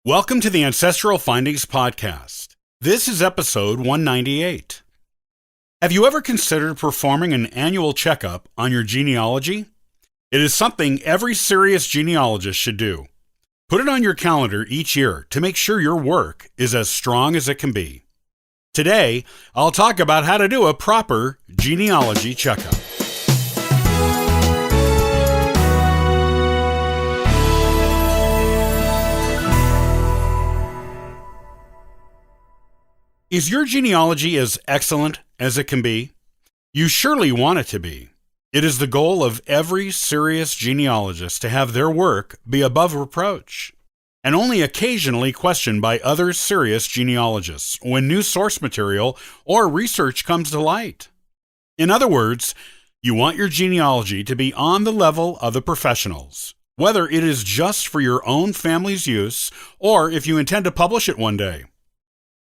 Welcome to the Ancestral Findings Podcast. This is episode 198. Have you ever considered performing an annual checkup on your genealogy? It is something every serious genealogist should do. Put it on your calendar each year to make sure your work is as strong as it can be. Today, I'll talk about how to do a proper genealogy checkup. Is your genealogy as excellent as it can be? You surely want it to be. It is the goal of every serious genealogist to have their work be above reproach, and only occasionally questioned by other serious genealogists when new source material or research comes to light. In other words, you want your genealogy to be on the level of the professionals, whether it is just for your own family's use or if you intend to publish it one day.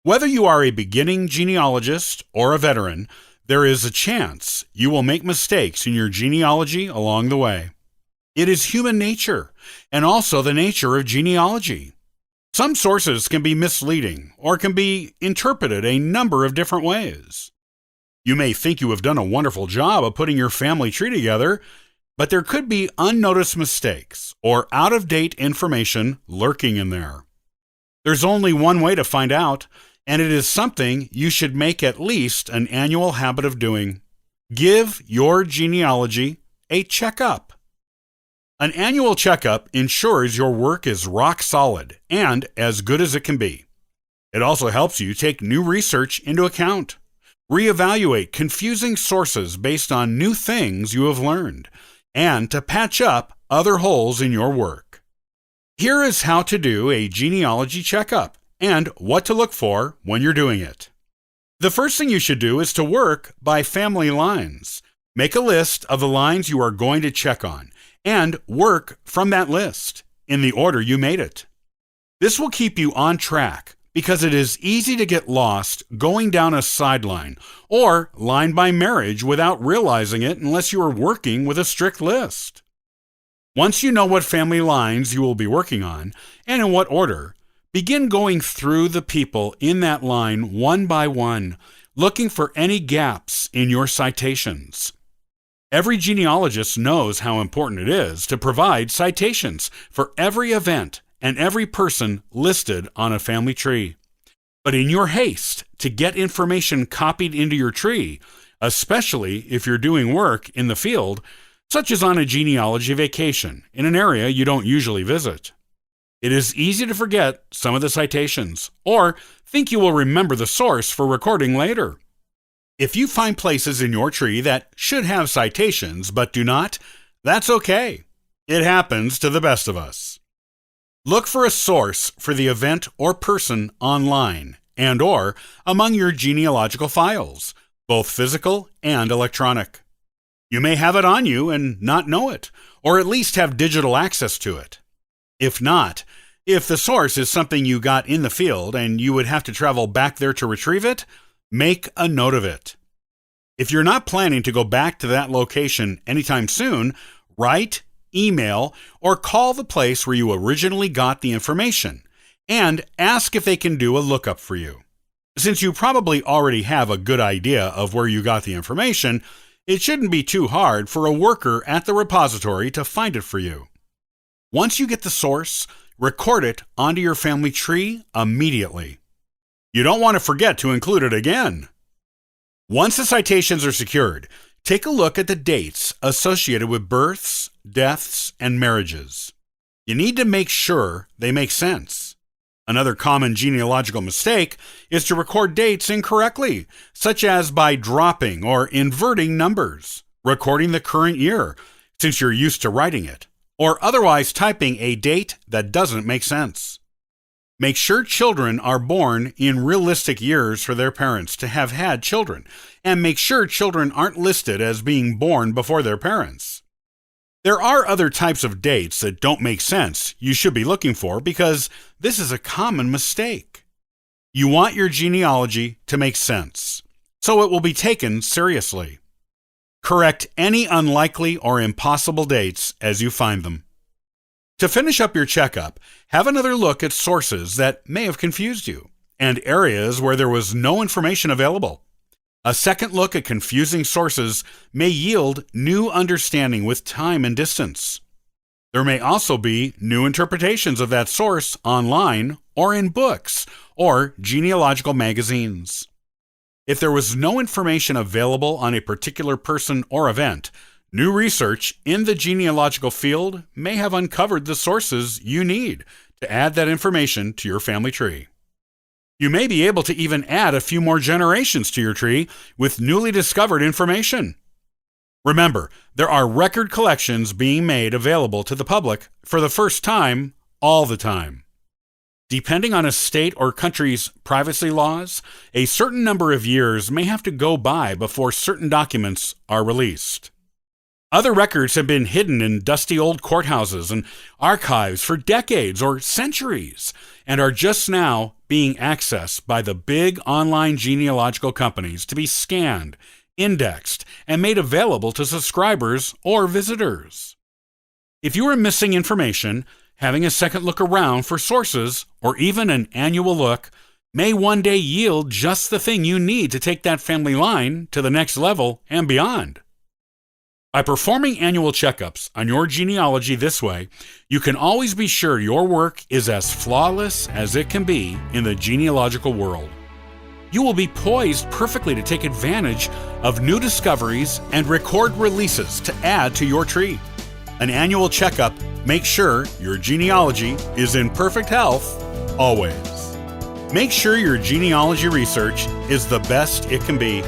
Whether you are a beginning genealogist or a veteran, there is a chance you will make mistakes in your genealogy along the way. It is human nature, and also the nature of genealogy. Some sources can be misleading or can be interpreted a number of different ways. You may think you have done a wonderful job of putting your family tree together, but there could be unnoticed mistakes or out-of-date information lurking in there. There's only one way to find out, and it is something you should make at least an annual habit of doing. Give your genealogy a checkup. An annual checkup ensures your work is rock solid and as good as it can be. It also helps you take new research into account, reevaluate confusing sources based on new things you have learned, and to patch up other holes in your work. Here is how to do a genealogy checkup and what to look for when you're doing it. The first thing you should do is to work by family lines. Make a list of the lines you are going to check on and work from that list in the order you made it. This will keep you on track because it is easy to get lost going down a sideline or line by marriage without realizing it unless you are working with a strict list. Once you know what family lines you will be working on and in what order, begin going through the people in that line one by one, looking for any gaps in your citations. Every genealogist knows how important it is to provide citations for every event and every person listed on a family tree. But in your haste to get information copied into your tree, especially if you're doing work in the field, such as on a genealogy vacation in an area you don't usually visit, it is easy to forget some of the citations or think you will remember the source for recording later. If you find places in your tree that should have citations but do not, that's okay. It happens to the best of us. Look for a source for the event or person online and/or among your genealogical files, both physical and electronic. You may have it on you and not know it, or at least have digital access to it. If not, if the source is something you got in the field and you would have to travel back there to retrieve it, make a note of it. If you're not planning to go back to that location anytime soon, write, email, or call the place where you originally got the information and ask if they can do a lookup for you. Since you probably already have a good idea of where you got the information, it shouldn't be too hard for a worker at the repository to find it for you. Once you get the source, record it onto your family tree immediately. You don't want to forget to include it again. Once the citations are secured, take a look at the dates associated with births, deaths, and marriages. You need to make sure they make sense. Another common genealogical mistake is to record dates incorrectly, such as by dropping or inverting numbers, recording the current year, since you're used to writing it, or otherwise typing a date that doesn't make sense. Make sure children are born in realistic years for their parents to have had children, and make sure children aren't listed as being born before their parents. There are other types of dates that don't make sense you should be looking for because this is a common mistake. You want your genealogy to make sense, so it will be taken seriously. Correct any unlikely or impossible dates as you find them. To finish up your checkup, have another look at sources that may have confused you and areas where there was no information available. A second look at confusing sources may yield new understanding with time and distance. There may also be new interpretations of that source online or in books or genealogical magazines. If there was no information available on a particular person or event, new research in the genealogical field may have uncovered the sources you need to add that information to your family tree. You may be able to even add a few more generations to your tree with newly discovered information. Remember, there are record collections being made available to the public for the first time all the time. Depending on a state or country's privacy laws, a certain number of years may have to go by before certain documents are released. Other records have been hidden in dusty old courthouses and archives for decades or centuries and are just now being accessed by the big online genealogical companies to be scanned, indexed, and made available to subscribers or visitors. If you are missing information, having a second look around for sources or even an annual look may one day yield just the thing you need to take that family line to the next level and beyond. By performing annual checkups on your genealogy this way, you can always be sure your work is as flawless as it can be in the genealogical world. You will be poised perfectly to take advantage of new discoveries and record releases to add to your tree. An annual checkup makes sure your genealogy is in perfect health always. Make sure your genealogy research is the best it can be.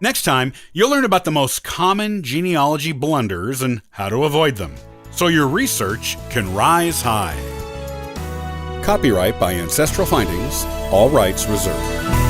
Next time, you'll learn about the most common genealogy blunders and how to avoid them, so your research can rise high. Copyright by Ancestral Findings, all rights reserved.